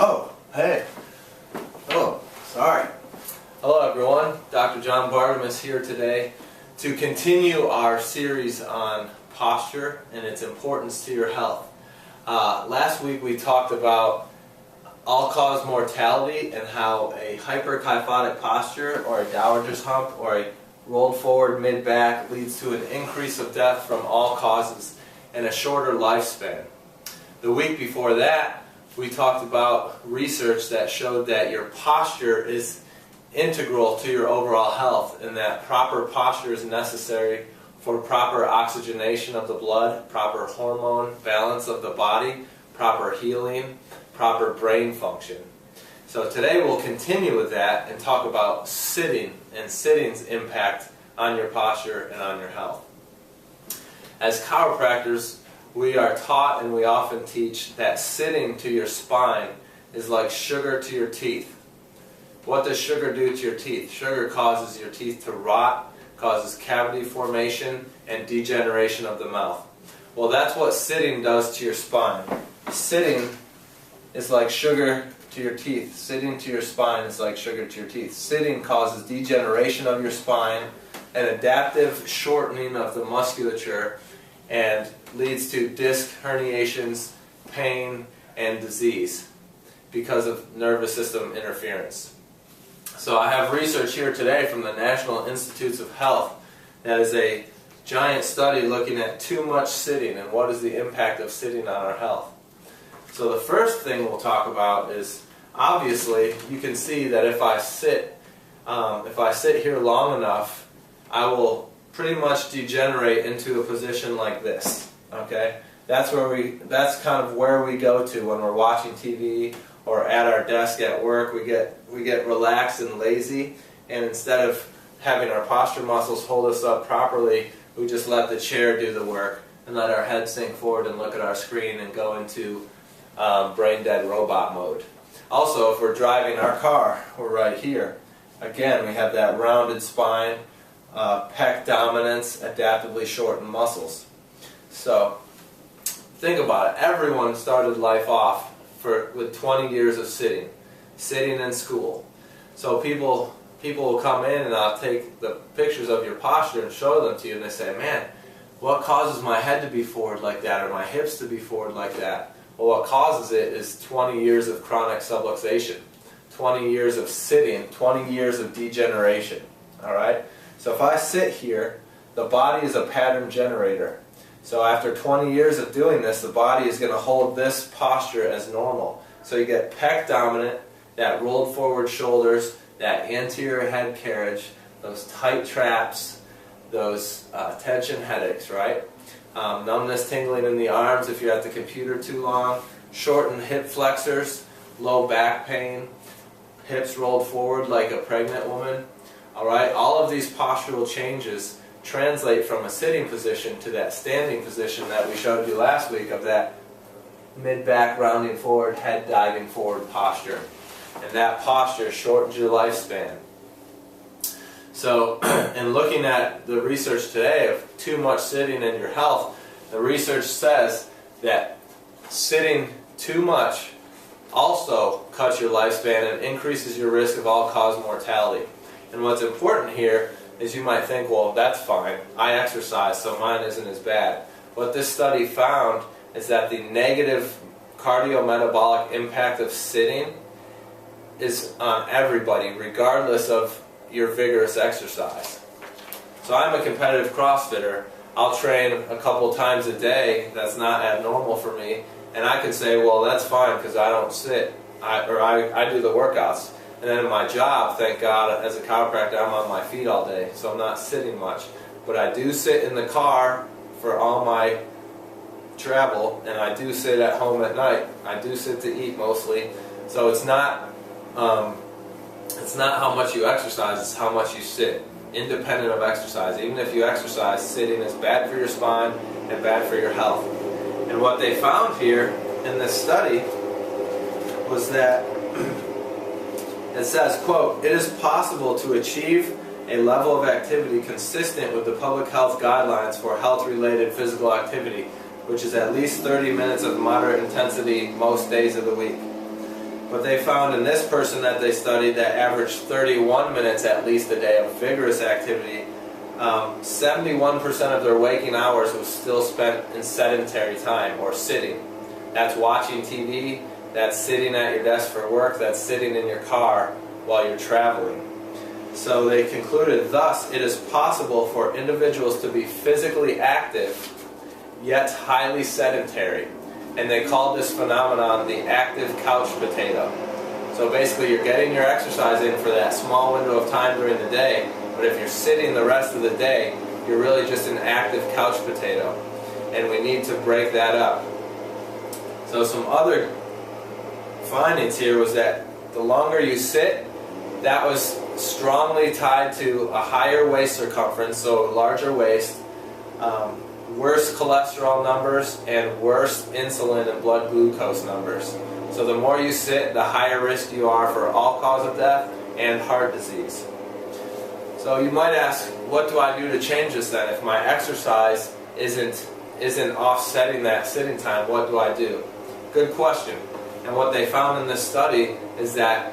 Oh, hey. Oh, sorry. Hello everyone, Dr. John Bartimus here today to continue our series on posture and its importance to your health. Last week we talked about all-cause mortality and how a hyperkyphotic posture or a dowager's hump or a rolled forward mid-back leads to an increase of death from all causes and a shorter lifespan. The week before that we talked about research that showed that your posture is integral to your overall health and that proper posture is necessary for proper oxygenation of the blood, proper hormone balance of the body, proper healing, proper brain function. So today we'll continue with that and talk about sitting and sitting's impact on your posture and on your health. As chiropractors, we are taught and we often teach that sitting to your spine is like sugar to your teeth. What does sugar do to your teeth? Sugar causes your teeth to rot, causes cavity formation and degeneration of the mouth. Well, that's what sitting does to your spine. Sitting is like sugar to your teeth. Sitting to your spine is like sugar to your teeth. Sitting causes degeneration of your spine, an adaptive shortening of the musculature, and leads to disc herniations, pain, and disease because of nervous system interference. So I have research here today from the National Institutes of Health that is a giant study looking at too much sitting and what is the impact of sitting on our health. So the first thing we'll talk about is, obviously, you can see that if I sit here long enough, I will pretty much degenerate into a position like this. Okay, that's kind of where we go to when we're watching TV or at our desk at work. We get relaxed and lazy, and instead of having our posture muscles hold us up properly, we just let the chair do the work and let our head sink forward and look at our screen and go into brain dead robot mode. Also, if we're driving our car, we're right here. Again, we have that rounded spine, pec dominance, adaptively shortened muscles. So, think about it. Everyone started life off with 20 years of sitting in school. So people will come in and I'll take the pictures of your posture and show them to you, and they say, man, what causes my head to be forward like that or my hips to be forward like that? Well, what causes it is 20 years of chronic subluxation, 20 years of sitting, 20 years of degeneration. All right? So if I sit here, the body is a pattern generator. So after 20 years of doing this, the body is going to hold this posture as normal. So you get pec dominant, that rolled forward shoulders, that anterior head carriage, those tight traps, those tension headaches, right? Numbness, tingling in the arms if you're at the computer too long, shortened hip flexors, low back pain, hips rolled forward like a pregnant woman. All right, all of these postural changes translate from a sitting position to that standing position that we showed you last week of that mid-back rounding forward, head diving forward posture. And that posture shortens your lifespan. So, in looking at the research today of too much sitting in your health, the research says that sitting too much also cuts your lifespan and increases your risk of all-cause mortality. And what's important here is you might think, well, that's fine. I exercise, so mine isn't as bad. What this study found is that the negative cardiometabolic impact of sitting is on everybody, regardless of your vigorous exercise. So I'm a competitive CrossFitter. I'll train a couple times a day. That's not abnormal for me. And I can say, well, that's fine because I don't sit. I do the workouts. And then in my job, thank God, as a chiropractor, I'm on my feet all day, so I'm not sitting much. But I do sit in the car for all my travel, and I do sit at home at night. I do sit to eat mostly. So it's not how much you exercise, it's how much you sit, independent of exercise. Even if you exercise, sitting is bad for your spine and bad for your health. And what they found here in this study was that it says, quote, "It is possible to achieve a level of activity consistent with the public health guidelines for health-related physical activity, which is at least 30 minutes of moderate intensity most days of the week." But they found in this person that they studied that averaged 31 minutes at least a day of vigorous activity, 71% of their waking hours was still spent in sedentary time or sitting. That's watching TV, that's sitting at your desk for work, that's sitting in your car while you're traveling. So they concluded, thus, it is possible for individuals to be physically active, yet highly sedentary. And they called this phenomenon the active couch potato. So basically you're getting your exercise in for that small window of time during the day, but if you're sitting the rest of the day, you're really just an active couch potato. And we need to break that up. So some other findings here was that the longer you sit, that was strongly tied to a higher waist circumference, so a larger waist, worse cholesterol numbers, and worse insulin and blood glucose numbers. So the more you sit, the higher risk you are for all cause of death and heart disease. So you might ask, what do I do to change this then? If my exercise isn't offsetting that sitting time, what do I do? Good question. And what they found in this study is that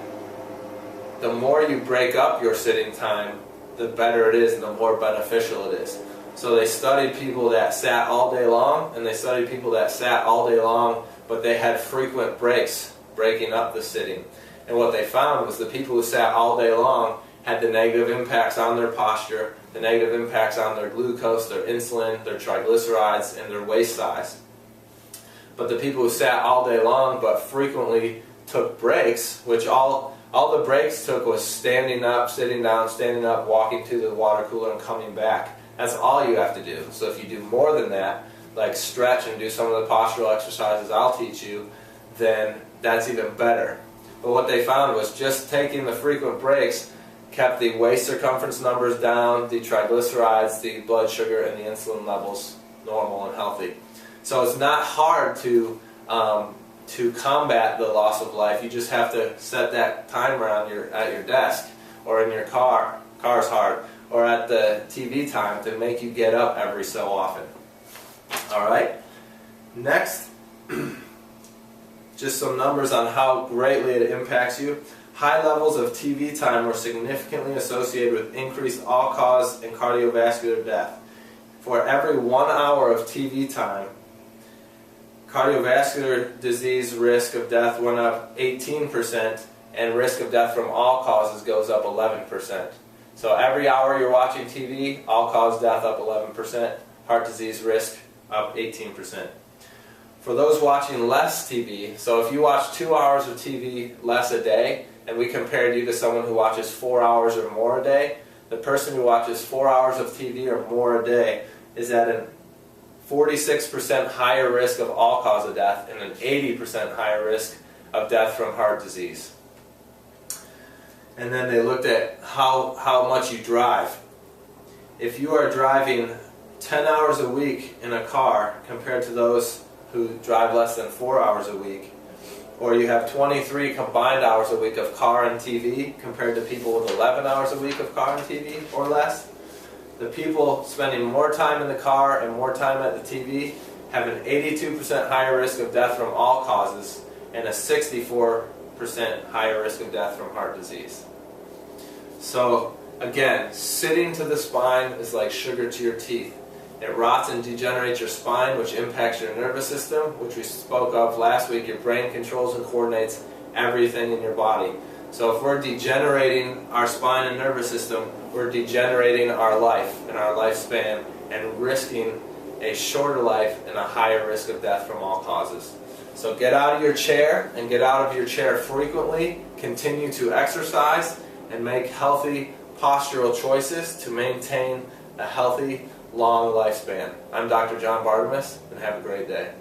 the more you break up your sitting time, the better it is and the more beneficial it is. So they studied people that sat all day long, and they studied people that sat all day long, but they had frequent breaks, breaking up the sitting. And what they found was the people who sat all day long had the negative impacts on their posture, the negative impacts on their glucose, their insulin, their triglycerides, and their waist size. But the people who sat all day long but frequently took breaks, which all the breaks took was standing up, sitting down, standing up, walking to the water cooler, and coming back. That's all you have to do. So if you do more than that, like stretch and do some of the postural exercises I'll teach you, then that's even better. But what they found was just taking the frequent breaks kept the waist circumference numbers down, the triglycerides, the blood sugar, and the insulin levels normal and healthy. So it's not hard to combat the loss of life. You just have to set that timer at your desk or in your car. Car's hard. Or at the TV time to make you get up every so often. Alright? Next, just some numbers on how greatly it impacts you. High levels of TV time were significantly associated with increased all-cause and cardiovascular death. For every 1 hour of TV time, cardiovascular disease risk of death went up 18%, and risk of death from all causes goes up 11%. So every hour you're watching TV, all-cause death up 11%, heart disease risk up 18%. For those watching less TV, so if you watch 2 hours of TV less a day, and we compared you to someone who watches 4 hours or more a day, the person who watches 4 hours of TV or more a day is at a 46% higher risk of all-cause of death and an 80% higher risk of death from heart disease. And then they looked at how much you drive. If you are driving 10 hours a week in a car compared to those who drive less than 4 hours a week, or you have 23 combined hours a week of car and TV compared to people with 11 hours a week of car and TV or less, the people spending more time in the car and more time at the TV have an 82% higher risk of death from all causes and a 64% higher risk of death from heart disease. So again, sitting to the spine is like sugar to your teeth. It rots and degenerates your spine, which impacts your nervous system, which we spoke of last week. Your brain controls and coordinates everything in your body. So if we're degenerating our spine and nervous system, we're degenerating our life and our lifespan and risking a shorter life and a higher risk of death from all causes. So get out of your chair and get out of your chair frequently. Continue to exercise and make healthy postural choices to maintain a healthy, long lifespan. I'm Dr. John Bartimus, and have a great day.